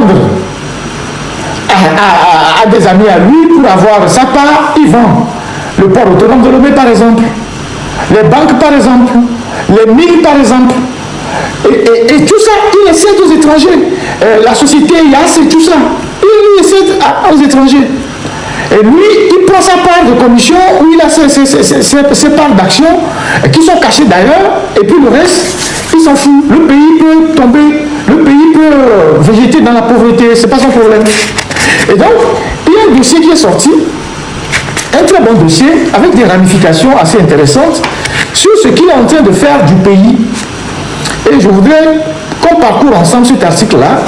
vendre à des amis à lui pour avoir sa part, il vend. Le port autonome de Lomé, par exemple. Les banques, par exemple. Les mines, par exemple. Et tout ça, il essaie aux étrangers. La société IAS et tout ça, il essaie aux étrangers. Et lui, il prend sa part de commission où il a ses parts d'action qui sont cachées d'ailleurs, et puis le reste, il s'en fout. Le pays peut tomber, le pays peut végéter dans la pauvreté, c'est pas son problème. Et donc, il y a un dossier qui est sorti, un très bon dossier, avec des ramifications assez intéressantes sur ce qu'il est en train de faire du pays. Et je voudrais qu'on parcourt ensemble cet article-là,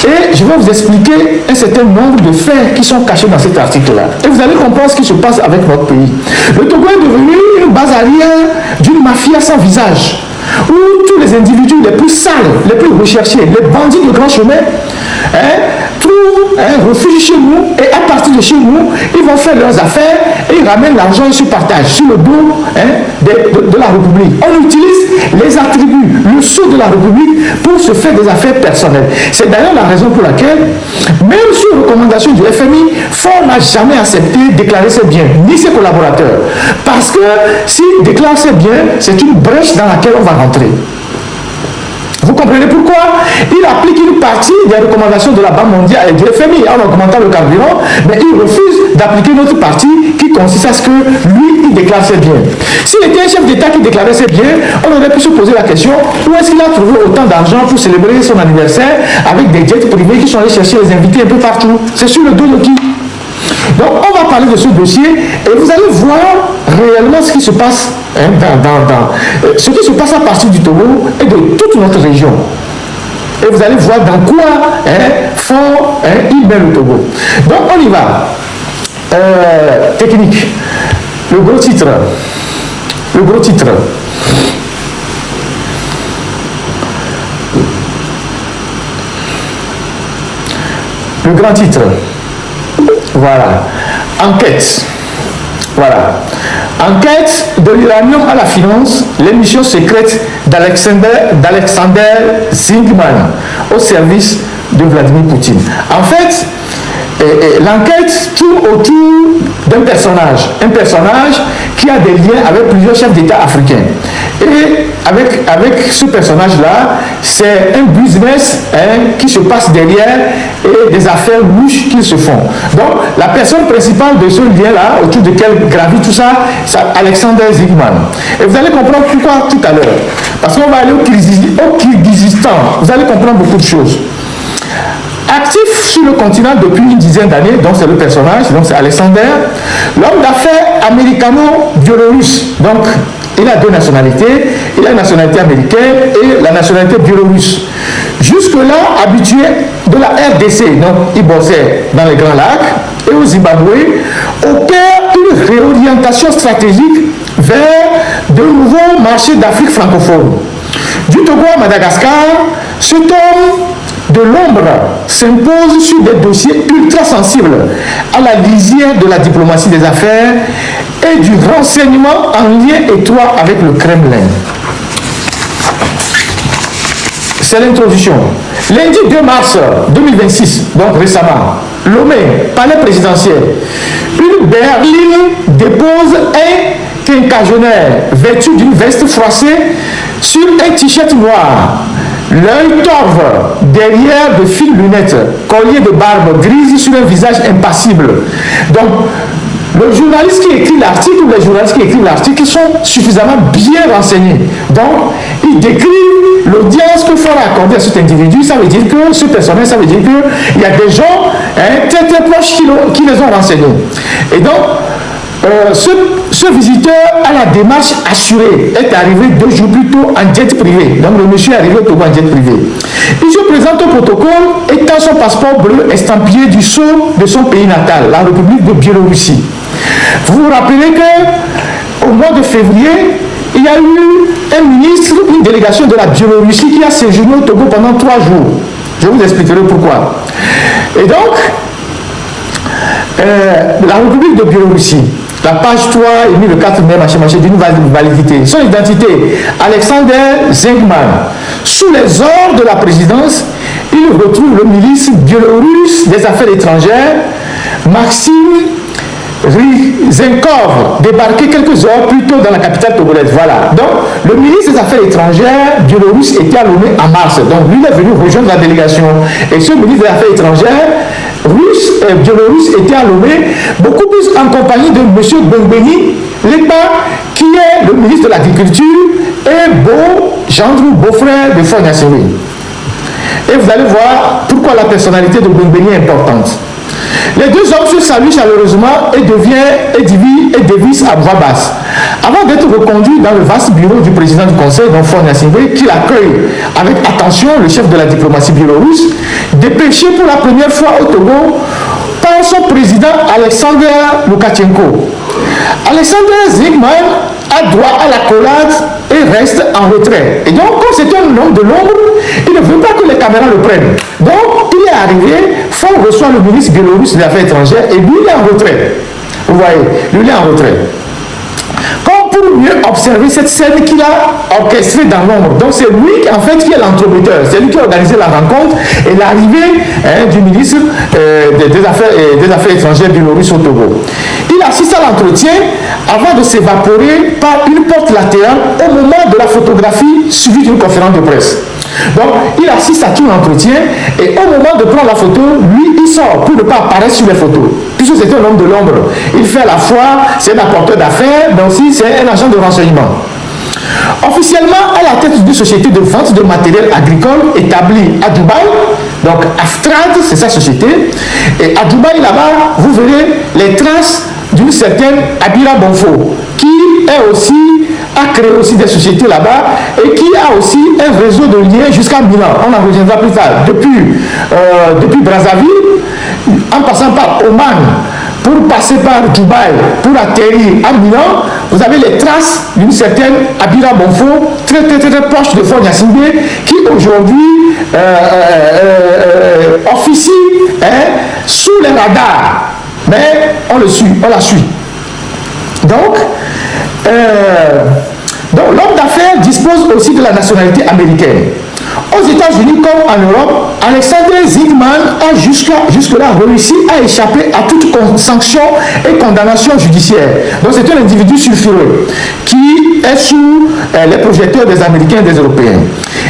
et je vais vous expliquer un certain nombre de faits qui sont cachés dans cet article-là. Et vous allez comprendre ce qui se passe avec notre pays. Le Togo est devenu une base arrière d'une mafia sans visage, où tous les individus les plus sales, les plus recherchés, les bandits de grand chemin, trouvent un refuge chez nous, et à partir de chez nous, ils vont faire leurs affaires et ils ramènent l'argent et se partagent sur le dos de la République. On utilise les attributs, le sceau de la République pour se faire des affaires personnelles. C'est d'ailleurs la raison pour laquelle, même sur recommandation du FMI, Ford n'a jamais accepté de déclarer ses biens, ni ses collaborateurs. Parce que s'il déclare ses biens, c'est une brèche dans laquelle on va rentrer. Vous comprenez pourquoi? Il applique une partie des recommandations de la Banque mondiale et du FMI en augmentant le carburant, mais il refuse d'appliquer une autre partie qui consiste à ce que lui, il déclare ses biens. S'il était un chef d'État qui déclarait ses biens, on aurait pu se poser la question, où est-ce qu'il a trouvé autant d'argent pour célébrer son anniversaire avec des jets privés qui sont allés chercher les invités un peu partout? C'est sur le dos de qui? Donc on va parler de ce dossier et vous allez voir réellement ce qui se passe ce qui se passe à partir du Togo et de toute notre région. Et vous allez voir dans quoi fort il met le Togo. Donc on y va. Technique. Le gros titre. Le gros titre. Le grand titre. Voilà. Enquête. Voilà. Enquête de l'uranium à la finance, l'émission secrète d'Alexander Zingman au service de Vladimir Poutine. En fait, l'enquête tourne autour d'un personnage. Un personnage qui a des liens avec plusieurs chefs d'État africains. Et avec ce personnage-là, c'est un business qui se passe derrière et des affaires louches qui se font. Donc, la personne principale de ce lien-là, autour duquel gravit tout ça, c'est Alexander Zingman. Et vous allez comprendre pourquoi tout à l'heure. Parce qu'on va aller au Kirghizistan. Vous allez comprendre beaucoup de choses. Actif sur le continent depuis une dizaine d'années, donc c'est le personnage, donc c'est Alexander, l'homme d'affaires américano-biélorusse. Donc, il a deux nationalités, il a une nationalité américaine et la nationalité biélorusse. Jusque-là, habitué de la RDC, donc il bossait dans les Grands Lacs et au Zimbabwe, opère une réorientation stratégique vers de nouveaux marchés d'Afrique francophone. Du Togo à Madagascar, cet homme de l'ombre s'impose sur des dossiers ultra sensibles à la lisière de la diplomatie des affaires et du renseignement en lien étroit avec le Kremlin. C'est l'introduction. Lundi 2 mars 2026, donc récemment, Lomé, palais présidentiel, une berline dépose un quinquagénaire vêtu d'une veste froissée sur un t-shirt noir. L'œil torve, derrière de fines lunettes, collier de barbe grise sur un visage impassible. Donc, le journaliste qui écrit l'article ou les journalistes qui écrivent l'article sont suffisamment bien renseignés. Donc, ils décrivent l'audience que faut accorder à cet individu. Ça veut dire que ce personnage, ça veut dire qu'il y a des gens très très proches qui les ont renseignés. Et donc, ce visiteur à la démarche assurée est arrivé 2 jours plus tôt en jet privé. Donc le monsieur est arrivé au Togo en jet privé. Il se présente au protocole étant son passeport bleu estampillé du sceau de son pays natal, la République de Biélorussie. Vous vous rappelez qu'au mois de février, il y a eu un ministre, une délégation de la Biélorussie qui a séjourné au Togo pendant 3 jours. Je vous expliquerai pourquoi. Et donc, la République de Biélorussie, la page 3 est mise le 4 mai, d'une validité. Son identité, Alexander Zingman. Sous les ordres de la présidence, il il retrouve le ministre biélorusse des Affaires étrangères, Maxime Ryzenkov, débarqué quelques heures plus tôt dans la capitale togolaise. Voilà. Donc, le ministre des Affaires étrangères biélorusse était à Lomé en mars. Donc, lui, il est venu rejoindre la délégation. Et ce ministre des Affaires étrangères biélorusse était à Lomé, beaucoup plus en compagnie de M. Bengbeni Lekba, qui est le ministre de l'Agriculture et gendre ou beau-frère de Faure Gnassingbé. Et vous allez voir pourquoi la personnalité de Bengbeni est importante. Les deux hommes se saluent chaleureusement et dévissent à voix basse. Avant d'être reconduits dans le vaste bureau du président du conseil, donc Faure Gnassingbé, qui l'accueille avec attention, le chef de la diplomatie biélorusse, dépêché pour la première fois au Togo par son président Alexander Loukachenko. Alexander Zygmunt a droit à la collade et reste en retrait. Et donc, comme c'est un homme de l'ombre, il ne veut pas que les caméras le prennent. Donc, il est arrivé, Faure reçoit le ministre biélorusse des Affaires étrangères et lui, il est en retrait. Vous voyez, lui, il est en retrait. Comme pour mieux observer cette scène qu'il a orchestrée dans l'ombre. Donc, c'est lui, en fait, qui est l'entremetteur. C'est lui qui a organisé la rencontre et l'arrivée du ministre des Affaires étrangères biélorusse au Togo. Il assiste à l'entretien avant de s'évaporer par une porte latérale au moment de la photographie suivie d'une conférence de presse. Donc, il assiste à tout l'entretien et au moment de prendre la photo, lui, il sort pour ne pas apparaître sur les photos. Puisque c'est un homme de l'ombre. Il fait à la fois, c'est un apporteur d'affaires, mais aussi c'est un agent de renseignement. Officiellement, à la tête d'une société de vente de matériel agricole établie à Dubaï, donc Aftrad, c'est sa société, et à Dubaï, là-bas, vous verrez les traces d'une certaine Abira Bonfo, qui a créé aussi des sociétés là-bas et qui a aussi un réseau de liens jusqu'à Milan. On en reviendra plus tard. Depuis Brazzaville, en passant par Oman, pour passer par Dubaï, pour atterrir à Milan, vous avez les traces d'une certaine Abira Bonfo, très proche de Faure Gnassingbé, qui aujourd'hui officie sous les radars. Mais on la suit. Donc l'homme d'affaires dispose aussi de la nationalité américaine. Aux États-Unis comme en Europe, Alexander Zygmunt a jusque-là réussi à échapper à toute sanction et condamnation judiciaire. Donc c'est un individu sulfureux qui est sous les projecteurs des Américains et des Européens.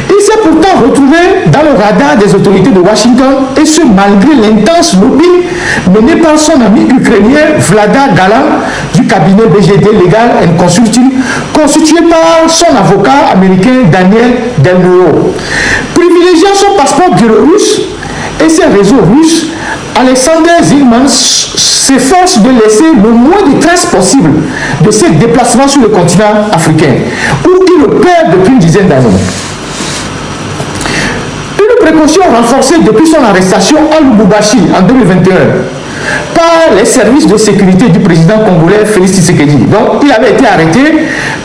Il s'est pourtant retrouvé dans le radar des autorités de Washington, et ce malgré l'intense lobbying mené par son ami ukrainien Vlada Galan du cabinet BGD Legal and Consulting, constitué par son avocat américain Daniel Delnero. Privilégiant son passeport biélorusse et ses réseaux russes, Alexander Zygmunt s'efforce de laisser le moins de traces possible de ses déplacements sur le continent africain, où il opère depuis une dizaine d'années. Une précaution renforcée depuis son arrestation à Lubumbashi en 2021 par les services de sécurité du président congolais Félix Tshisekedi. Donc, il avait été arrêté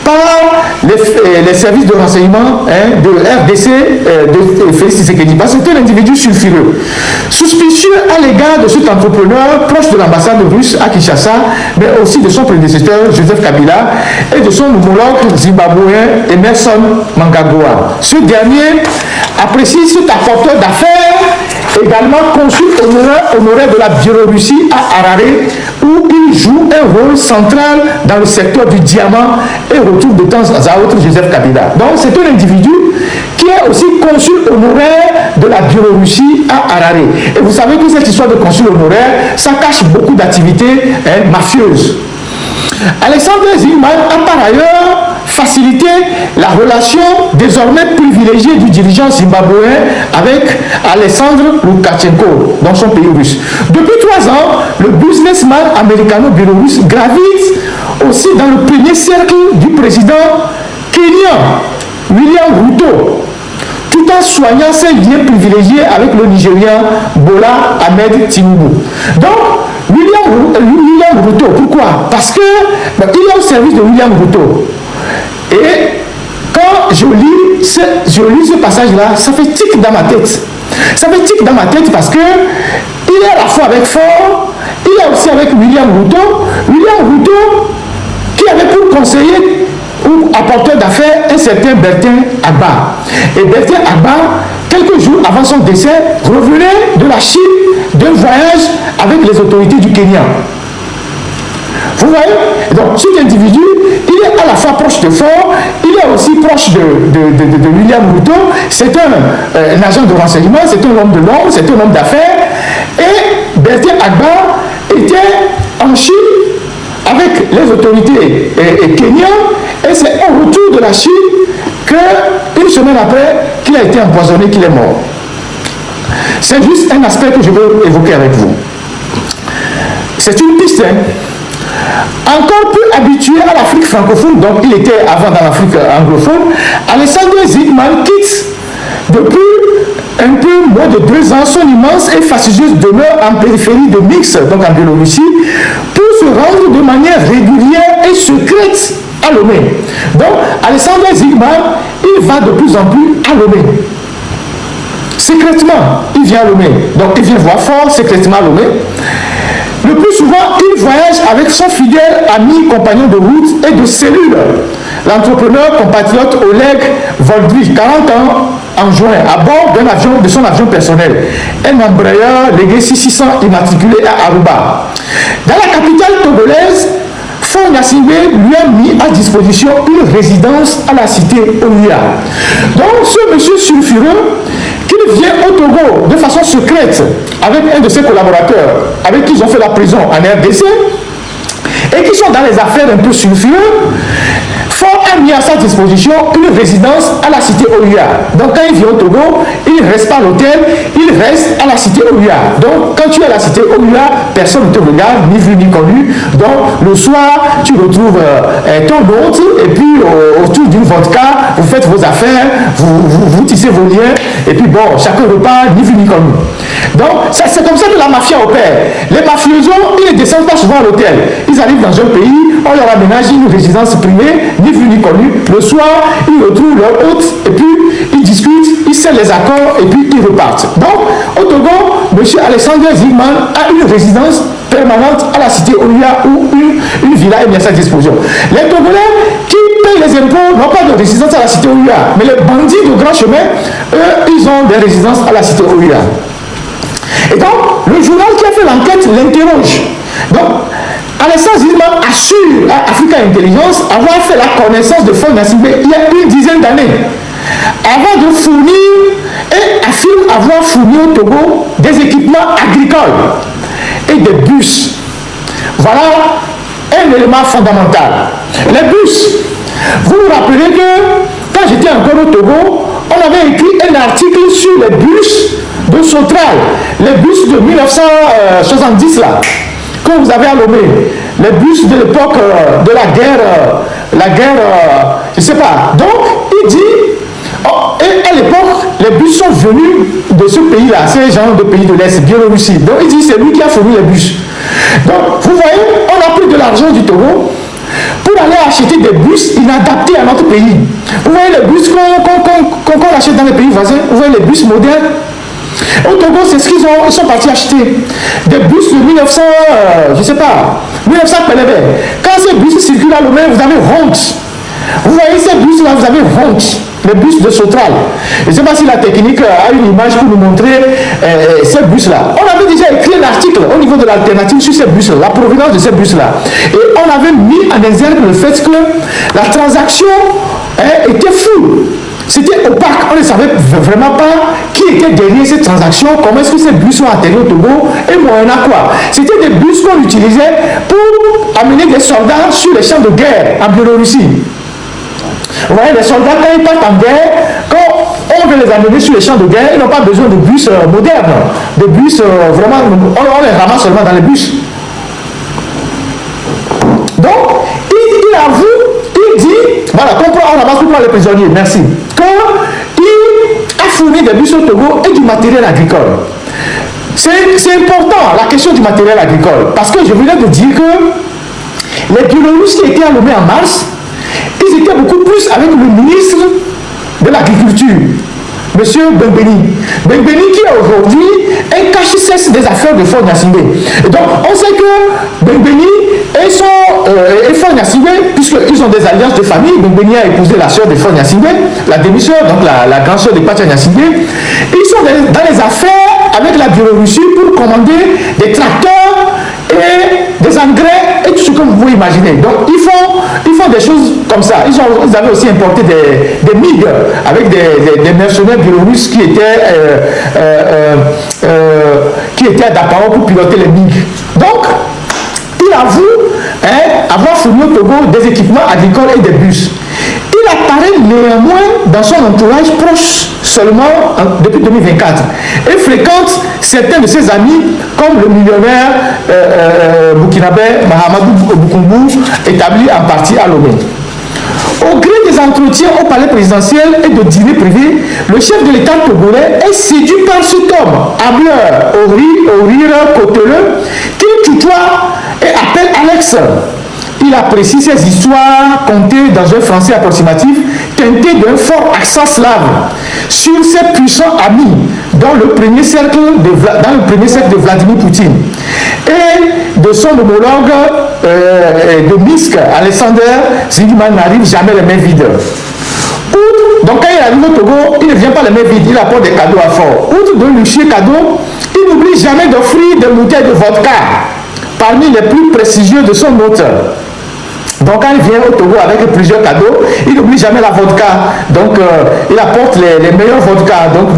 par les services de renseignement de RDC de Félix Tshisekedi, parce que c'est un individu sulfureux. Suspicieux à l'égard de cet entrepreneur proche de l'ambassade russe à Kinshasa, mais aussi de son prédécesseur Joseph Kabila et de son homologue zimbabwéen Emerson Mnangagwa. Ce dernier apprécie cet apporteur d'affaires, également consul honoraire de la Biélorussie à Harare, où il joue un rôle central dans le secteur du diamant et retrouve de temps à autre Joseph Kabila. Donc c'est un individu qui est aussi consul honoraire de la Biélorussie à Harare. Et vous savez que cette histoire de consul honoraire, ça cache beaucoup d'activités mafieuses. Alexander Zygmunt a par ailleurs facilité la relation désormais privilégiée du dirigeant zimbabwéen avec Alexandre Loukachenko dans son pays russe. Depuis 3 ans, le businessman américano-biélorusse gravite aussi dans le premier cercle du président kenyan William Ruto, tout en soignant ses liens privilégiés avec le Nigérian Bola Ahmed Tinubu. Donc, William Ruto, pourquoi? Parce que il est au service de William Ruto. Et quand je lis ce passage-là, ça fait tic dans ma tête. Ça fait tic dans ma tête parce que il est à la fois avec Faure, il est aussi avec William Ruto. William Ruto qui avait pour conseiller ou apporteur d'affaires un certain Bertin Agba. Et Bertin Agba quelques jours avant son décès, revenait de la Chine d'un voyage avec les autorités du Kenya. Vous voyez? Donc cet individu, il est à la fois proche de Faure, il est aussi proche de William Ruto. C'est un agent de renseignement, c'est un homme de l'ombre, c'est un homme d'affaires. Et Bertin Agba était en Chine avec les autorités kenyans, et c'est au retour de la Chine qu'une semaine après, qu'il a été empoisonné, qu'il est mort. C'est juste un aspect que je veux évoquer avec vous. C'est une piste, hein. Encore plus habitué à l'Afrique francophone, donc il était avant dans l'Afrique anglophone, Alexander Zygmunt quitte depuis un peu moins de 2 ans son immense et fastidieuse demeure en périphérie de Minsk, donc en Biélorussie, pour se rendre de manière régulière et secrète à Lomé. Donc Alexander Zygmunt, il va de plus en plus à Lomé. Secrètement, il vient à Lomé. Donc il vient voir fort secrètement à Lomé. Le plus souvent, il voyage avec son fidèle ami, compagnon de route et de cellule, l'entrepreneur compatriote Oleg Voldvik, 40 ans, en juin, à bord de son avion personnel, un Embraer Legacy 600 immatriculé à Aruba. Dans la capitale togolaise, Faure Gnassingbé lui a mis à disposition une résidence à la cité Oya. Donc, ce monsieur sulfureux, qui vient au Togo de façon secrète avec un de ses collaborateurs avec qui ils ont fait la prison en RDC et qui sont dans les affaires un peu sulfureuses, Faure a mis à sa disposition une résidence à la cité Oya. Donc quand il vient au Togo, il ne reste pas à l'hôtel, il reste à la cité Oya. Donc quand tu es à la cité Oya, personne ne te regarde, ni vu ni connu. Donc le soir, tu retrouves ton hôte et puis autour d'une vodka, vous faites vos affaires, vous tissez vos liens et puis bon, chacun repart, ni vu ni connu. Donc c'est comme ça que la mafia opère. Les mafiosos, ils ne descendent pas souvent à l'hôtel. Ils arrivent dans un pays, on leur aménage une résidence privée, ni vu ni connu. Le soir, ils retrouvent leur hôte et puis ils discutent, ils scellent les accords et puis ils repartent. Donc, au Togo, M. Alexander Zygmunt a une résidence permanente à la cité Oya où une villa est mise à sa disposition. Les Togolais qui payent les impôts n'ont pas de résidence à la cité Oya, mais les bandits de grand chemin, eux, ils ont des résidences à la cité Oya. Et donc, le journal qui a fait l'enquête l'interroge. Donc, Alexander Zygmunt assure à Africa Intelligence avoir fait la connaissance de Faure Gnassingbé il y a une dizaine d'années, avant de fournir et affirme avoir fourni au Togo des équipements agricoles et des bus. Voilà un élément fondamental. Les bus, vous vous rappelez que quand j'étais encore au Togo, on avait écrit un article sur les bus de Sotral, les bus de 1970 là, que vous avez à Lomé, les bus de l'époque de la guerre, je ne sais pas. Donc, il dit, et à l'époque, les bus sont venus de ce pays-là, ces gens de pays de l'Est, Biélorussie. Donc, il dit, c'est lui qui a fourni les bus. Donc, vous voyez, on a pris de l'argent du Togo pour aller acheter des bus inadaptés à notre pays. Vous voyez les bus qu'on achète dans les pays voisins, vous voyez les bus modernes. Au Togo, c'est ce qu'ils sont partis acheter. Des bus de 1900, je ne sais pas, 1900 Pelébé. Quand ces bus circulent à Lomé, vous avez honte. Vous voyez ces bus-là, vous avez honte. Les bus de Sotral. Je ne sais pas si la technique a une image pour nous montrer ces bus-là. On avait déjà écrit un article au niveau de l'alternative sur ces bus-là, la provenance de ces bus-là. Et on avait mis en exergue le fait que la transaction était floue. C'était opaque, on ne savait vraiment pas qui était derrière cette transaction, comment est-ce que ces bus sont atterris au Togo et moyennant quoi. C'était des bus qu'on utilisait pour amener des soldats sur les champs de guerre en Biélorussie. Vous voyez, les soldats, quand ils partent en guerre, quand on veut les amener sur les champs de guerre, ils n'ont pas besoin de bus modernes, de bus vraiment, on les ramasse seulement dans les bus. Donc, il avoue, il dit, voilà, on ramasse pour les prisonniers, merci, qu'il a fourni des bus au Togo et du matériel agricole. C'est important, la question du matériel agricole, parce que je venais de dire que les Biélorusses qui étaient à Lomé en mars, ils étaient beaucoup plus avec le ministre de l'Agriculture, M. Bengbeni. Bengbeni qui est aujourd'hui un cache-cesse des affaires de Faure Gnassingbé. Et donc, on sait que Bengbeni est Et Faure Gnassingbé, puisqu'ils ont des alliances de famille, Mbéni a épousé la sœur de Faure Gnassingbé, la demi-sœur, donc la grande sœur de Pacha Gnassingbé. Ils sont dans les affaires avec la Biélorussie pour commander des tracteurs et des engrais et tout ce que vous pouvez imaginer. Donc ils font des choses comme ça. Ils avaient aussi importé des MiG avec des mercenaires biélorusses qui étaient d'appareil pour piloter les MiG. Donc, il avoue avoir fourni au Togo des équipements agricoles et des bus. Il apparaît néanmoins dans son entourage proche seulement depuis 2024 et fréquente certains de ses amis comme le millionnaire burkinabé Mahamadou Boukoumou, établi en partie à Lomé. Au gré des entretiens au palais présidentiel et de dîners privés, le chef de l'État togolais est séduit par cet homme, hableur, au rire cauteleux, qu'il tutoie et appelle Alex. Il apprécie ses histoires contées dans un français approximatif, teinté d'un fort accent slave, sur ses puissants amis dans le premier cercle de Vladimir Poutine et de son homologue de Minsk, Alexander Zygman, n'arrive jamais les mains vides. Donc quand il arrive au Togo, il ne vient pas les mains vides, il apporte des cadeaux à Faure. Outre de luxueux cadeaux, il n'oublie jamais d'offrir des bouteilles de vodka, parmi les plus prestigieux de son hôte. Donc quand il vient au Togo avec plusieurs cadeaux, il n'oublie jamais la vodka. Donc il apporte les meilleurs vodkas. Donc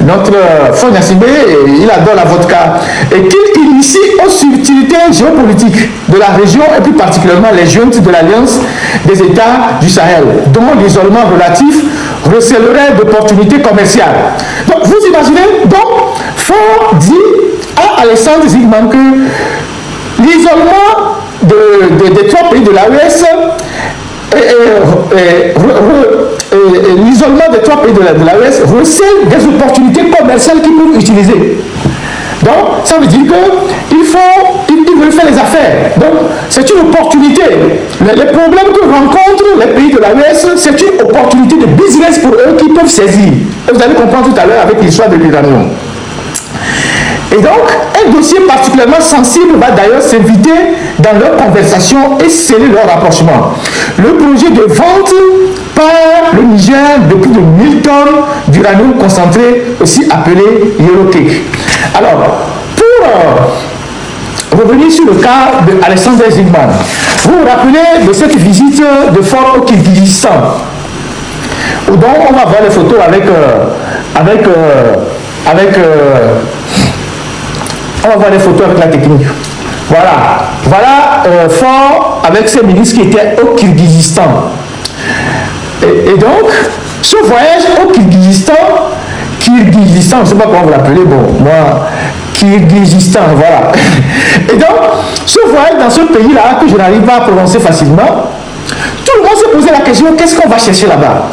notre Faure Gnassingbé, il adore la vodka. Et qu'il initie aux subtilités géopolitiques de la région et plus particulièrement les juntes de l'Alliance des États du Sahel, dont l'isolement relatif recèlerait d'opportunités commerciales. Donc vous imaginez, donc Faure dit à Alexander Zygman que l'isolement des trois pays de l'AES, l'isolement des trois pays de l'AES recèle des opportunités commerciales qu'ils peuvent utiliser. Donc, ça veut dire qu'ils veulent faire les affaires. Donc, c'est une opportunité. Les problèmes que rencontrent les pays de l'AES, c'est une opportunité de business pour eux qu'ils peuvent saisir. Et vous allez comprendre tout à l'heure avec l'histoire de l'uranium. Et donc, un dossier particulièrement sensible va d'ailleurs s'inviter dans leur conversation et sceller leur rapprochement. Le projet de vente par le Niger de plus de 1000 tonnes d'uranium concentré, aussi appelé Yellow Cake. Alors, pour revenir sur le cas d'Alexander Zygman, vous vous rappelez de cette visite de Faure au Kirghizistan, où donc on va voir les photos on va voir les photos avec la technique. Voilà Faure avec ses ministres qui étaient au Kirghizistan. Et donc, ce voyage au Kirghizistan, je ne sais pas comment vous l'appelez, bon, moi, Kirghizistan, voilà. Et donc, ce voyage dans ce pays-là, que je n'arrive pas à prononcer facilement, tout le monde se posait la question, qu'est-ce qu'on va chercher là-bas?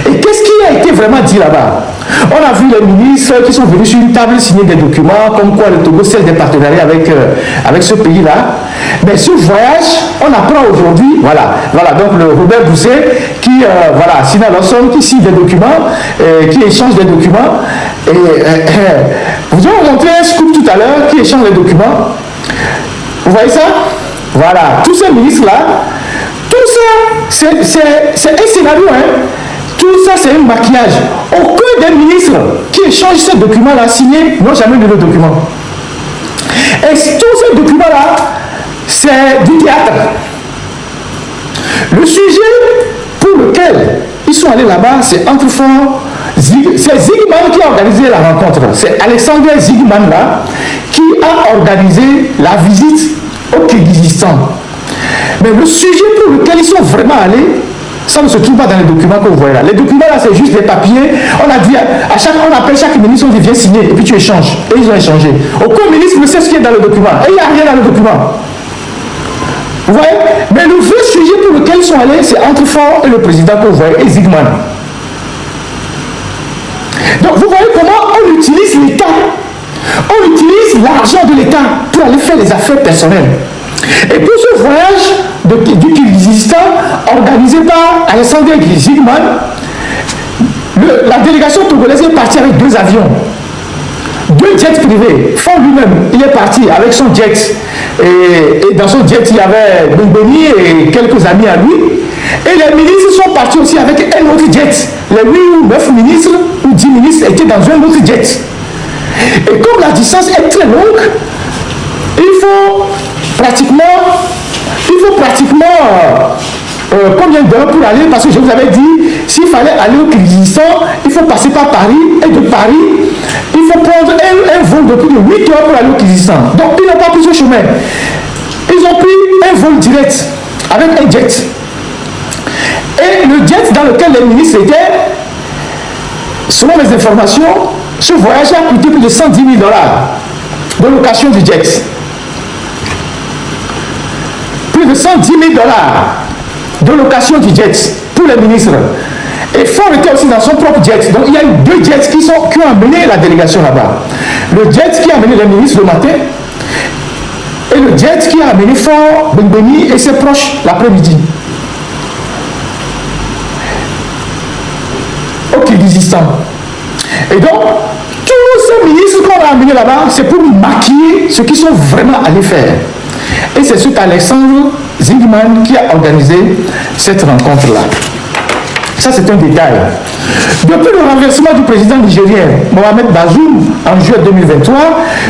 Et qu'est-ce qui a été vraiment dit là-bas? On a vu les ministres qui sont venus sur une table signer des documents, comme quoi le Togo scelle des partenariats avec ce pays-là. Mais ce voyage, on apprend aujourd'hui, voilà, donc le Robert Bousset qui, Sina Lawson, qui signe des documents, qui échange des documents. Et vous avez montré un scoop tout à l'heure qui échange les documents. Vous voyez ça? Voilà, tous ces ministres-là, tout ça, c'est un scénario, hein. Tout ça, c'est un maquillage. Aucun des ministres qui échangent ces documents-là signés n'ont jamais lu le document. Et tous ces documents-là, c'est du théâtre. Le sujet pour lequel ils sont allés là-bas, c'est entre Faure. C'est Zygman qui a organisé la rencontre. C'est Alexander Zygman là qui a organisé la visite au Kirghizistan. Mais le sujet pour lequel ils sont vraiment allés, ça ne se trouve pas dans les documents que vous voyez là. Les documents là, c'est juste des papiers. On a dit, on appelle chaque ministre, on dit viens signer et puis tu échanges. Et ils ont échangé. Aucun ministre ne sait ce qui est dans le document. Et il n'y a rien dans le document. Vous voyez? Mais le vrai sujet pour lequel ils sont allés, c'est entre Faure et le président que vous voyez, et Zygman. Donc vous voyez comment on utilise l'État. On utilise l'argent de l'État pour aller faire les affaires personnelles. Et pour ce voyage du Kirghizistan, organisé par Alexander Zygman, la délégation togolaise est partie avec 2 avions, 2 jets privés. Faure lui-même, il est parti avec son jet Et dans son jet, il y avait Benbeni et quelques amis à lui. Et les ministres sont partis aussi avec un autre jet. Les 8 ou 9 ministres ou 10 ministres étaient dans un autre jet. Et comme la distance est très longue, il faut pratiquement combien d'heures pour aller, parce que je vous avais dit, s'il fallait aller au Kyrgyzstan, il faut passer par Paris, et de Paris, il faut prendre un vol de plus de 8 heures pour aller au Kyrgyzstan. Donc ils n'ont pas pris ce chemin. Ils ont pris un vol direct avec un jet. Et le jet dans lequel les ministres étaient, selon mes informations, ce voyage a coûté plus de 110 000 $ de location du jet. Plus de 110 000 $ de location du jet pour les ministres. Et Faure était aussi dans son propre jet. Donc il y a eu 2 jets qui ont amené la délégation là-bas. Le jet qui a amené les ministres le matin et le jet qui a amené Faure, Benbeni et ses proches l'après-midi. Au Kyrgyzstan. Et donc, tous ces ministres qu'on a amenés là-bas, c'est pour maquiller ce qu'ils sont vraiment allés faire. Et c'est cet Alexandre Zingman qui a organisé cette rencontre-là. Ça, c'est un détail. Depuis le renversement du président nigérien Mohamed Bazoum en juillet 2023,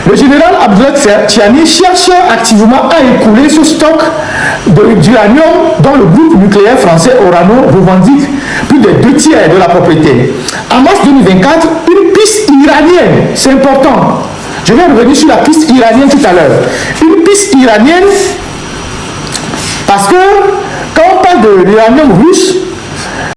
le général Abdoulaye Tiani cherche activement à écouler ce stock d'uranium dont le groupe nucléaire français Orano revendique plus de 2/3 de la propriété. En mars 2024, une piste iranienne, c'est important. Je vais revenir sur la piste iranienne tout à l'heure. Une piste iranienne, parce que quand on parle de l'uranium russe,